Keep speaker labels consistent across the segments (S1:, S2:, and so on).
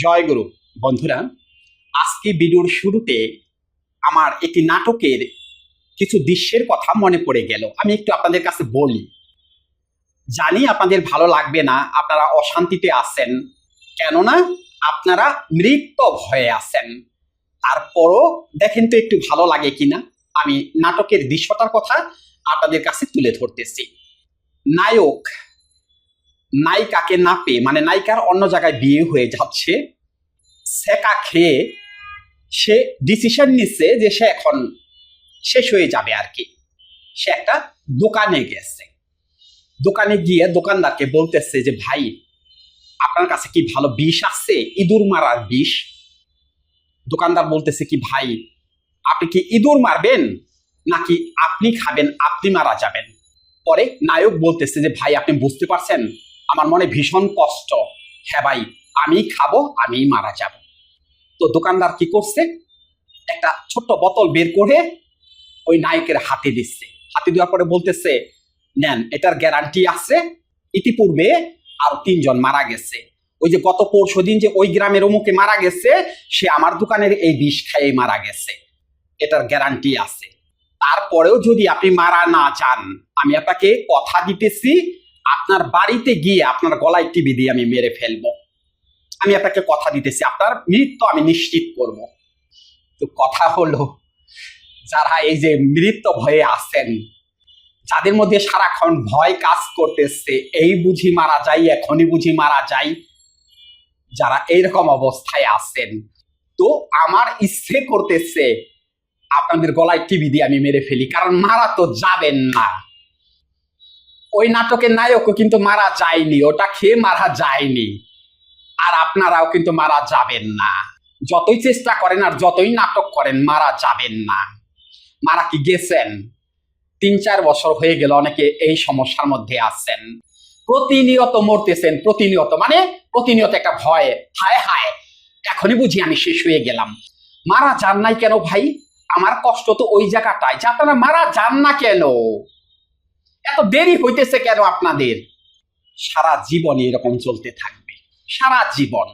S1: জয়গুরু। বন্ধুরা, আজকে ভিডিওর শুরুতে আমার একটি নাটকের কিছু দৃশ্যের কথা মনে পড়ে গেল। আমি একটু আপনাদের কাছে বলি। জানি আপনাদের ভালো লাগবে না, আপনারা অশান্তিতে আছেন, কেননা আপনারা মৃত্যু ভয়ে আছেন। তারপরও দেখেন তো একটু ভালো লাগে কিনা। আমি নাটকের দৃশ্যটার কথা আপনাদের কাছে তুলে ধরতেছি। নায়ক নায়িকাকে না পেয়ে, মানে নায়িকার অন্য জায়গায় বিয়ে হয়ে যাচ্ছে, সেকা খেয়ে সে ডিসিশন নিচ্ছে যে সে এখন শেষ হয়ে যাবে আর কি। সে একটা দোকানে গেছে, দোকানে গিয়ে দোকানদারকে বলতেছে যে ভাই, আপনার কাছে কি ভালো বিষ আছে, ইঁদুর মারার বিষ? দোকানদার বলতেছে কি ভাই, আপনি কি ইঁদুর মারবেন নাকি আপনি খাবেন, আপনি মারা যাবেন? পরে নায়ক বলতেছে যে ভাই, আপনি বুঝতে পারছেন আমার মনে ভীষণ কষ্ট। হ্যাঁ ভাই, আমি খাবো, আমি মারা যাব। তো দোকানদার কি করছে, একটা ছোট্ট বোতল বের করে ওই নায়কের হাতে দিচ্ছে। হাতে দেওয়ার পরে বলতেছে, নেন, এটার গ্যারান্টি আছে, ইতিপূর্বে আর 3 জন মারা গেছে। ওই যে গত পরশুদিন যে ওই গ্রামের অমুকে মারা গেছে, সে আমার দোকানের এই বিষ খেয়ে মারা গেছে, এটার গ্যারান্টি আছে। তারপরেও যদি আপনি মারা না যান, আমি আপনাকে কথা দিতেছি, আপনার বাড়িতে গিয়ে আপনার গলায় টিপি দিয়ে আমি মেরে ফেলবো। আমি আপনাকে কথা দিতেছি, আপনার মৃত্যু আমি নিশ্চিত করব। তো কথা হলো, যারা এই যে মৃত্যু ভয়ে আছেন, যাদের মধ্যে সারাক্ষণ ভয় কাজ করতেছে, এই বুঝি মারা যাই, এখনই বুঝি মারা যাই, যারা এইরকম অবস্থায় আছেন, তো আমার ইচ্ছে করতেছে আপনাদের গলায় টিভি দিয়ে আমি মেরে ফেলি, কারণ মারা তো যাবেন না। ওই নাটকের নায়কও কিন্তু মারা যায়নি, ওটা খেয়ে মারা যায়নি, আর আপনারাও কিন্তু মারা যাবেন না। যতই চেষ্টা করেন আর যতই নাটক করেন, মারা যাবেন না। মারা কি গেছেন? 3-4 বছর হয়ে গেল, অনেকে এই সমস্যার মধ্যে আছেন, প্রতিনিয়ত মরতেছেন, প্রতিনিয়ত, মানে প্রতিনিয়ত একটা ভয়, হায় হায় এখনই বুঝি আমি শেষ হয়ে গেলাম। মারা যান নাই কেন ভাই? আমার কষ্ট তো ওই জায়গাটায় যে আপনারা মারা যান না কেন, এত দেরি হইতেছে কেন আপনাদের? সারা জীবন এরকম চলতে থাকবে, সারা জীবন।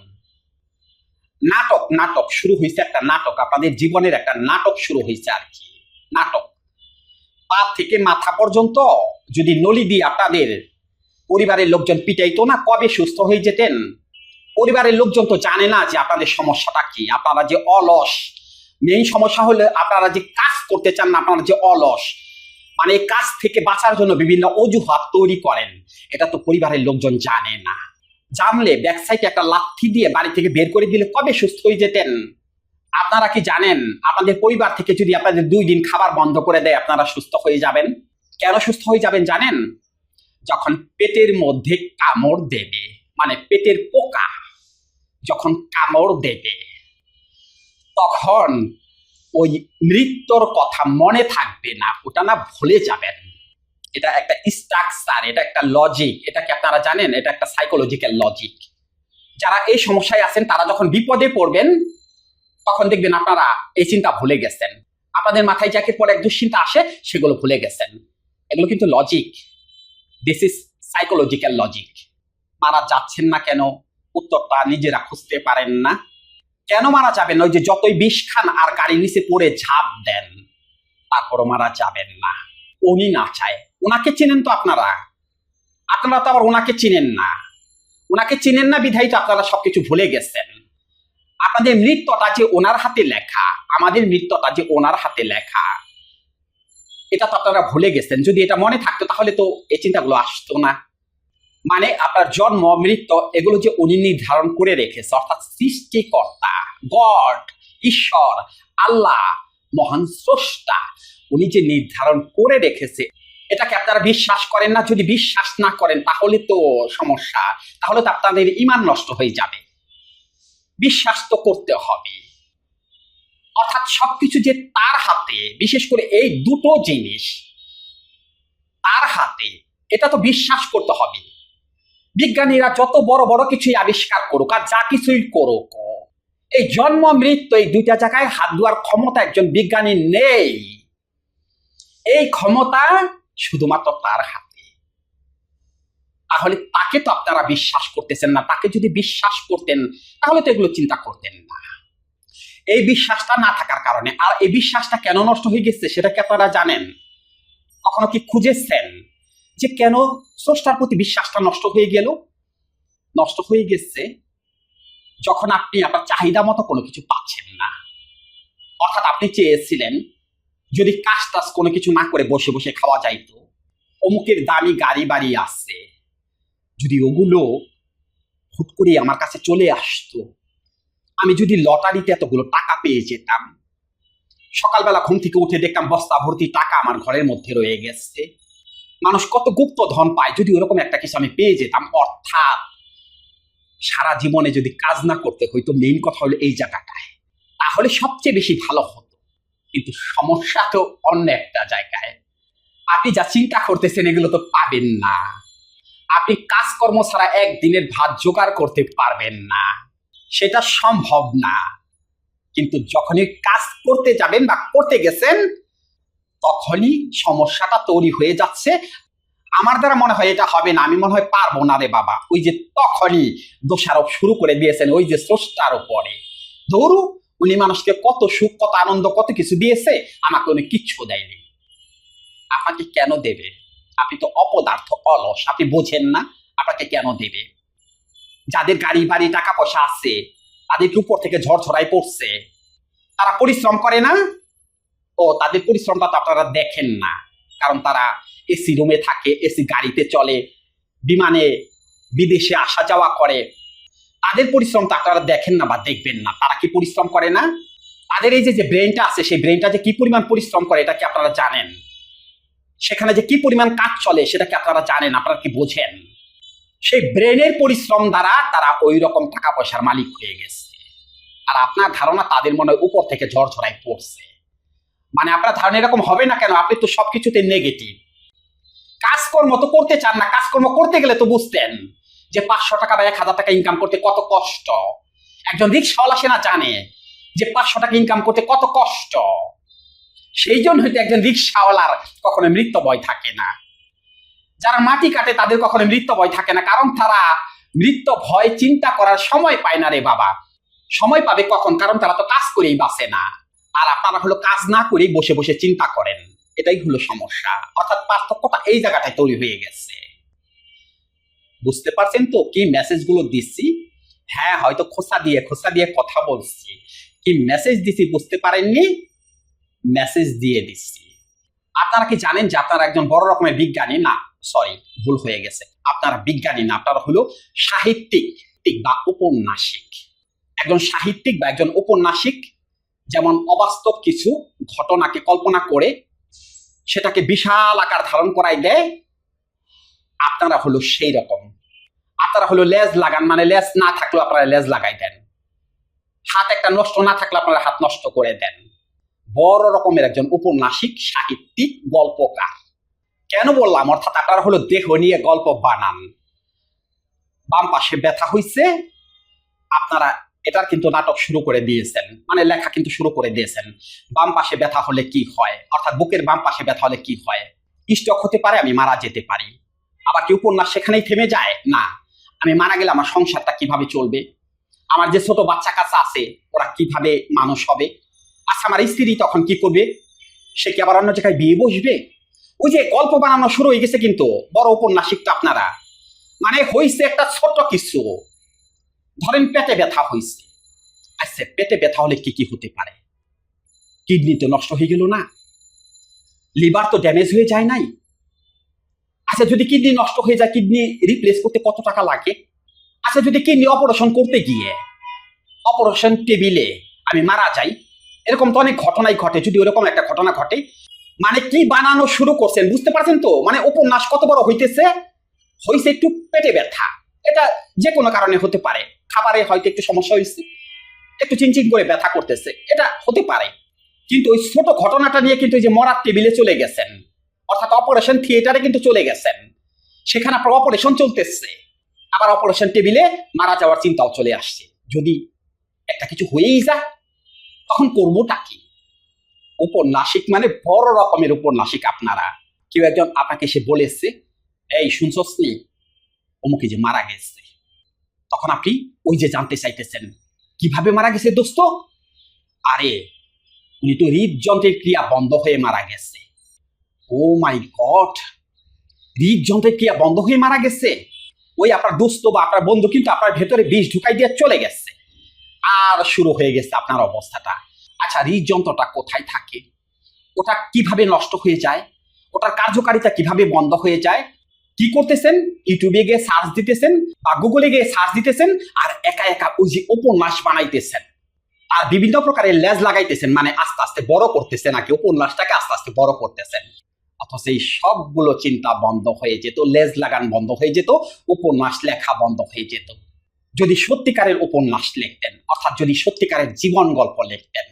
S1: নাটক নাটক শুরু হয়েছে, একটা নাটক, আপনাদের জীবনের একটা নাটক শুরু হয়েছে আর কি। নাটক পা থেকে মাথা পর্যন্ত যদি নলি দিয়ে আপনাদের পরিবারের লোকজন পিটাইতো না, কবে সুস্থ হয়ে যেতেন? পরিবারের লোকজন তো জানে না যে আপনাদের সমস্যাটা কি, আপনারা যে অলস। মেইন সমস্যা হলো আপনারা যে কাজ করতে চান না, আপনারা যে অলস, মানে কাজ থেকে বাঁচার জন্য বিভিন্ন অজুহাত তৈরি করেন। এটা তো পরিবারের লোকজন জানে না। জানলে ব্যাকসাইডে একটা লাথি দিয়ে বাড়ি থেকে বের করে দিলে কবে সুস্থ হয়ে যেতেন? আপনারা কি জানেন আপনাদের পরিবার থেকে যদি আপনাদের 2 দিন খাবার বন্ধ করে দেয়, আপনারা সুস্থ হয়ে যাবেন? কেন সুস্থ হয়ে যাবেন জানেন? যখন পেটের মধ্যে কামড় দেবে, মানে পেটের পোকা যখন কামড় দেবে, তখন ওই মৃত্যুর কথা মনে থাকবে না, ওটা না ভুলে যাবেন। এটা একটা স্ট্রাকচার, এটা একটা লজিক, এটা কি আপনারা জানেন? এটা একটা সাইকোলজিক্যাল লজিক। যারা এই সমস্যায় আছেন, তারা যখন বিপদে পড়বেন, তখন দেখবেন আপনারা এই চিন্তা ভুলে গেছেন। আপনাদের মাথায় যাকে পরে এক দুশ্চিন্তা আসে, সেগুলো ভুলে গেছেন। এগুলো কিন্তু logic, this is psychological logic. মারা যাচ্ছেন না কেন, উত্তরটা নিজেরা খুঁজতে পারেন না। কেন মারা যাবেন? ওই যে যতই বিষ খান আর গাড়ি নিচে পড়ে ঝাঁপ দেন, তারপরও মারা যাবেন না। উনি না চায়। ওনাকে চিনেন তো আপনারা, আপনারা তো আবার ওনাকে চিনেন না। ওনাকে চিনেন না বিধায় তো আপনারা সবকিছু ভুলে গেছেন। আপনাদের মৃত্যুটা যে ওনার হাতে লেখা, আমাদের মৃত্যুটা যে ওনার হাতে লেখা, এটা তো আপনারা ভুলে গেছেন। যদি এটা মনে থাকতো তাহলে তো এই চিন্তাগুলো আসতো না। মানে আপনার জন্ম মৃত্যু এগুলো যে উনি নির্ধারণ করে রেখেছে, অর্থাৎ সৃষ্টিকর্তা, গড, ঈশ্বর, আল্লাহ, মহান স্রষ্টা, উনি যে নির্ধারণ করে রেখেছে, এটাকে আপনারা বিশ্বাস করেন না? যদি বিশ্বাস না করেন তাহলে তো সমস্যা, তাহলে তো আপনাদের ঈমান নষ্ট হয়ে যাবে। বিশ্বাস তো করতে হবে, অর্থাৎ সবকিছু যে তার হাতে, বিশেষ করে এই দুটো জিনিস তার হাতে, এটা তো বিশ্বাস করতে হবে। বিজ্ঞানীরা যত বড় বড় কিছুই আবিষ্কার করুক আর যা কিছুই করুক, এই জন্ম মৃত্যু এই 2টা জায়গায় হাত দেওয়ার ক্ষমতা একজন বিজ্ঞানী নেই। এই ক্ষমতা শুধুমাত্র তার হাতে। তাহলে তাকে তো আপনারা বিশ্বাস করতেছেন না। তাকে যদি বিশ্বাস করতেন তাহলে তো এগুলো চিন্তা করতেন না। এই বিশ্বাসটা না থাকার কারণে, আর এই বিশ্বাসটা কেন নষ্ট হয়ে গেছে সেটা কি আপনারা জানেন? কখনো কি খুঁজেছেন যে কেন স্রষ্টার প্রতি বিশ্বাসটা নষ্ট হয়ে গেল? নষ্ট হয়ে গেছে যখন আপনি আপনার চাহিদা মতো কোনো কিছু পাচ্ছেন না। অর্থাৎ আপনি চেয়েছিলেন যদি কাজ টাজ কোনো কিছু না করে বসে বসে খাওয়া যাইতো, অমুকের দামি গাড়ি বাড়ি আছে, যদি ওগুলো হুট করে আমার কাছে চলে আসতো, আমি যদি লটারিতে এতগুলো টাকা পেয়ে যেতাম, সকালবেলা ঘুম থেকে উঠে দেখতাম বস্তা ভর্তি টাকা আমার ঘরের মধ্যে রয়ে গেছে। মানুষ কত গুপ্ত ধন পায়, যদি ওরকম একটা কিছু আমি পেয়ে যেতাম। অর্থাৎ সারা জীবনে যদি কাজ না করতে হইতো, মেইন কথা হলো এই জায়গাটায়, তাহলে সবচেয়ে বেশি ভালো হতো। কিন্তু সমস্যা তো অন্য একটা জায়গায়। আপনি যা চিন্তা করতেছেন এগুলো তো পাবেন না। আপনি কাজকর্ম ছাড়া একদিনের ভাত জোগাড় করতে পারবেন না, সেটা সম্ভব না। কিন্তু যখনই কাজ করতে যাবেন বা করতে গেছেন, তখনই সমস্যাটা তৈরি হয়ে যাচ্ছে। আমার দ্বারা মনে হয় এটা হবে না, আমি মনে হয় পারবো না রে বাবা। ওই যে তখনই দোষারোপ শুরু করে দিয়েছেন ওই যে স্রষ্টার উপরে। ধরু উনি মানুষকে কত সুখ, কত আনন্দ, কত কিছু দিয়েছে, আমাকে উনি কিচ্ছু দেয়নি। আপনাকে কেন দেবে? আপনি তো অপদার্থ, অলস, আপনি বোঝেন না আপনাকে কেন দেবে? যাদের গাড়ি বাড়ি টাকা পয়সা আছে তাদের উপর থেকে ঝড়ঝড়াই পড়ছে, তারা পরিশ্রম করে না? ও, তাদের পরিশ্রমটা তো আপনারা দেখেন না, কারণ তারা এসি রুমে থাকে, এসি গাড়িতে চলে, বিমানে বিদেশে আসা যাওয়া করে। তাদের পরিশ্রমটা আপনারা দেখেন না বা দেখবেন না। তারা কি পরিশ্রম করে না? তাদের এই যে ব্রেনটা আছে, সেই ব্রেনটা যে কি পরিমাণ পরিশ্রম করে এটা কি আপনারা জানেন? সেখানে যে কি পরিমাণ কাজ চলে সেটা কি আপনারা জানেন? আপনারা কি বোঝেন? সেই ব্রেনের পরিশ্রম দ্বারা তারা ওই রকম টাকা পয়সার মালিক হয়ে গেছে। আর আপনার ধারণা তাদের মনে উপর থেকে ঝড়ঝড়াই পড়ছে। মানে আপনার ধারণা এরকম হবে না কেন? আপনি তো সবকিছুতে নেগেটিভ। কাজকর্ম তো করতে চান না। কাজকর্ম করতে গেলে তো বুঝতেন যে 500 টাকা বা 1000 টাকা ইনকাম করতে কত কষ্ট। একজন রিক্সাওয়ালা সে না জানে যে 500 টাকা ইনকাম করতে কত কষ্ট। সেই জন্য হয়তো একজন রিক্সাওয়ালার কখনো মৃত্যু ভয় থাকে না। যারা মাটি কাটে তাদের কখনো মৃত্যু ভয় থাকে না, কারণ তারা মৃত্যু ভয় চিন্তা করার সময় পায় না রে বাবা। সময় পাবে কখন? কারণ তারা তো কাজ করেই বাঁচে না। আর আপনারা হলো কাজ না করেই বসে বসে চিন্তা করেন। এটাই হলো সমস্যা। অর্থাৎ পার্থক্যটা এই জায়গাটায় তৈরি হয়ে গেছে। বুঝতে পারছেন তো কি মেসেজগুলো দিচ্ছি? হ্যাঁ, হয়তো খোসা দিয়ে কথা বলছি। কি মেসেজ দিছি বুঝতে পারেননি? মেসেজ দিয়ে দিচ্ছি। আপনারা কি জানেন যে আপনারা একজন বড় রকমের বিজ্ঞানী? না, সরি, ভুল হয়ে গেছে। আপনারা বিজ্ঞানী না, আপনারা হলো সাহিত্যিক বা উপন্যাসিক। একজন সাহিত্যিক বা একজন উপন্যাসিক যেমন অবাস্তব কিছু ঘটনাকে কল্পনা করে সেটাকে বিশাল আকার ধারণ করাই দেয়, আপনারা হলো সেই রকম। আপনারা হলো লেজ লাগান, মানে লেজ না থাকলেও আপনারা লেজ লাগাই দেন। হাত একটা নষ্ট না থাকলে আপনারা হাত নষ্ট করে দেন। বড় রকমের একজন উপন্যাসিক, সাহিত্যিক, গল্পকার। কেন বললাম? অর্থাৎ আপনারা হলো দেহ নিয়ে গল্প বানান। বাম পাশে ব্যথা হইছে, আপনারা এটার কিন্তু নাটক শুরু করে দিয়েছেন, মানে লেখা কিন্তু শুরু করে দিয়েছেন। বাম পাশে ব্যথা হলে কি হয়, অর্থাৎ বুকের বাম পাশে ব্যথা হলে কি হয়? স্ট্রোক হতে পারে, আমি মারা যেতে পারি। আবার কি উপন্যাস সেখানেই থেমে যায়? না, আমি মারা গেলে আমার সংসারটা কিভাবে চলবে? আমার যে ছোট বাচ্চা কাচ্চা আছে ওরা কিভাবে মানুষ হবে? আচ্ছা, আমার স্ত্রী তখন কি করবে? সে কি আবার অন্য জায়গায় বিয়ে বসবে? ওই যে গল্প বানানো শুরু হয়ে গেছে কিন্তু বড় উপন্যাসিক তো আপনারা। মানে হইছে একটা ছোট কিছু, ধরেন পেটে ব্যথা হইছে। আচ্ছা, পেটে ব্যথা হলে কি কি হতে পারে? কিডনি তো নষ্ট হয়ে গেল না? লিভার তো ড্যামেজ হয়ে যায় নাই? আচ্ছা, যদি কিডনি নষ্ট হয়ে যায়, কিডনি রিপ্লেস করতে কত টাকা লাগে? আচ্ছা, যদি কিডনি অপারেশন করতে গিয়ে অপারেশন টেবিলে আমি মারা যাই, এরকম তো অনেক ঘটনাই ঘটে। যদি ওরকম একটা ঘটনা ঘটে, মানে কি বানানো শুরু করছেন বুঝতে পারছেন তো? মানে উপন্যাস কত বড় হইতেছে। হইছে একটু পেটে ব্যথা, এটা যে কোনো কারণে হতে পারে। খাবারে হয়তো একটু সমস্যা হয়েছে, একটু চিনচিন করে ব্যথা করতেছে, এটা হতে পারে। কিন্তু ওই ছোট ঘটনাটা নিয়ে কিন্তু যে মরার টেবিলে চলে গেছেন, অর্থাৎ অপারেশন থিয়েটারে কিন্তু চলে গেছেন। সেখানে আপনার অপারেশন চলতেছে, আবার অপারেশন টেবিলে মারা যাওয়ার চিন্তাও চলে আসছে। যদি একটা কিছু হয়েই যায় তখন করবোটা কি? উপন্যাসিক মানে বড় রকমের উপন্যাসিক আপনারা। কেউ একজন আপনাকে এসে বলেছে, এই শুনছস নি, অমুকে যে মারা গেছে, তখন আপনি ওই যে জানতে চাইতেছেন কিভাবে মারা গেছে দোস্ত? আরে উনি তো হৃদযন্ত্রের ক্রিয়া বন্ধ হয়ে মারা গেছে। ও মাই গড, হৃদযন্ত্রের ক্রিয়া বন্ধ হয়ে মারা গেছে। ওই আপনার দোস্ত বা আপনার বন্ধু কিন্তু আপনার ভেতরে বিষ ঢুকাই দিয়ে চলে গেছে, আর শুরু হয়ে গেছে আপনার অবস্থাটা। আচ্ছা, হৃদযন্ত্রটা কোথায় থাকে? ওটা কিভাবে নষ্ট হয়ে যায়? ওটার কার্যকারিতা কিভাবে বন্ধ হয়ে যায়? কি করতেছেন? ইউটিউবে গিয়ে সার্চ দিতেছেন বা গুগলে গিয়ে সার্চ দিতেছেন, আর একা একা ওই যে উপন্যাস বানাইতেছেন, আর বিভিন্ন প্রকারের লেজ লাগাইতেছেন, মানে আস্তে আস্তে বড় করতেছেন, আর কি উপন্যাসটাকে আস্তে আস্তে বড় করতেছেন। অথচ এই সবগুলো চিন্তা বন্ধ হয়ে যেত, লেজ লাগান বন্ধ হয়ে যেত, উপন্যাস লেখা বন্ধ হয়ে যেত যদি সত্যিকারের উপন্যাস লিখতেন, অর্থাৎ যদি সত্যিকারের জীবন গল্প লিখতেন,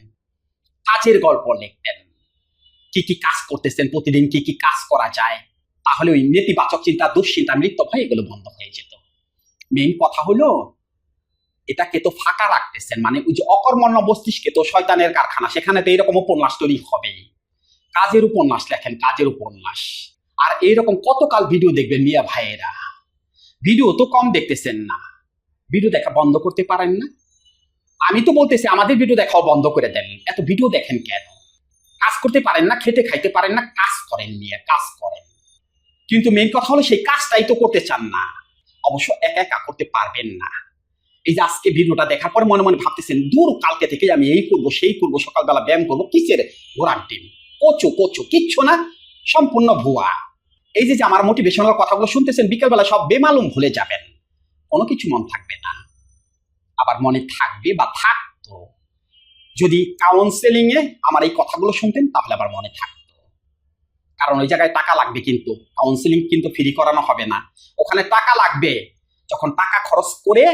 S1: কাজের গল্প লিখতেন, কি কি কাজ করতেছেন প্রতিদিন, কি কি কাজ করা যায়, তাহলে ওই নেতিবাচক চিন্তা, দুশ্চিন্তা, মৃত্যু ভয় এগুলো বন্ধ হয়ে যেত। মেইন কথা হলো এটাকে তো ফাঁকা রাখতেছেন, মানে ওই যে অকর্মণ্য মস্তিষ্কে তো শয়তানের কারখানা, সেখানে তো এইরকম উপন্যাস তৈরি হবেই। কাজের উপন্যাস লেখেন, কাজের উপন্যাস। আর এইরকম কতকাল ভিডিও দেখবেন মিয়া ভাইয়েরা? ভিডিও তো কম দেখতেছেন না, ভিডিও দেখা বন্ধ করতে পারেন না? আমি তো বলতেছি আমাদের ভিডিও দেখাও বন্ধ করে দেন, এত ভিডিও দেখেন কেন? কাজ করতে পারেন না, খেতে খাইতে পারেন না, কাজ করেন নিয়ে, কাজ করেন। কিন্তু মেইন কথা হলো সেই কাজটাই তো করতে চান না, অবশ্য একা একা করতে পারবেন না। এই যে আজকে ভিডিওটা দেখার পর মনে মনে ভাবতেছেন দূর কালকে থেকে আমি এই করব সেই করব, সকালবেলা ব্যায়াম করবো, কিসের ঘোড়ার ডিম, কচু কচু, কিচ্ছু না, সম্পূর্ণ ভুয়া। এই যে আমার মোটিভেশনাল কথাগুলো শুনতেছেন, বিকেলবেলা সব বেমালুম ভুলে যাবেন, কোনো কিছু মন থাকবে না। আবার মনে থাকবে বা থাকতো যদি কাউন্সেলিং এ আমার এই কথাগুলো শুনতেন, তাহলে আবার মনে থাকতো। কারণ ওই জায়গায় টাকা লাগবে, কিন্তু কাউন্সেলিং কিন্তু ফ্রি করানো হবে না, ওখানে টাকা লাগবে। যখন টাকা খরচ করে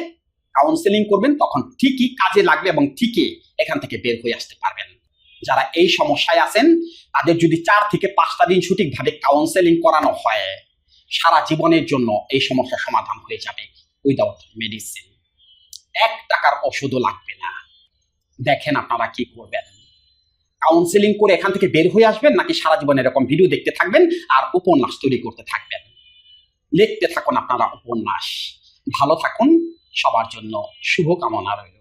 S1: কাউন্সেলিং করবেন তখন ঠিকই কাজে লাগবে এবং ঠিকই এখান থেকে বের হয়ে আসতে পারবেন। যারা এই সমস্যায় আছেন তাদের যদি 4 থেকে 5টা দিন সঠিকভাবে কাউন্সেলিং করানো হয়, সারা জীবনের জন্য এই সমস্যার সমাধান হয়ে যাবে উইদাউট মেডিসিন। 1 টাকার ওষুধও লাগবে না। দেখেন আপনারা কি করবেন, কাউন্সেলিং করে এখান থেকে বের হয়ে আসবেন, নাকি সারা জীবন এরকম ভিডিও দেখতে থাকবেন আর উপন্যাস তৈরি করতে থাকবেন? লিখতে থাকুন আপনারা উপন্যাস। ভালো থাকুন, সবার জন্য শুভকামনা রইল।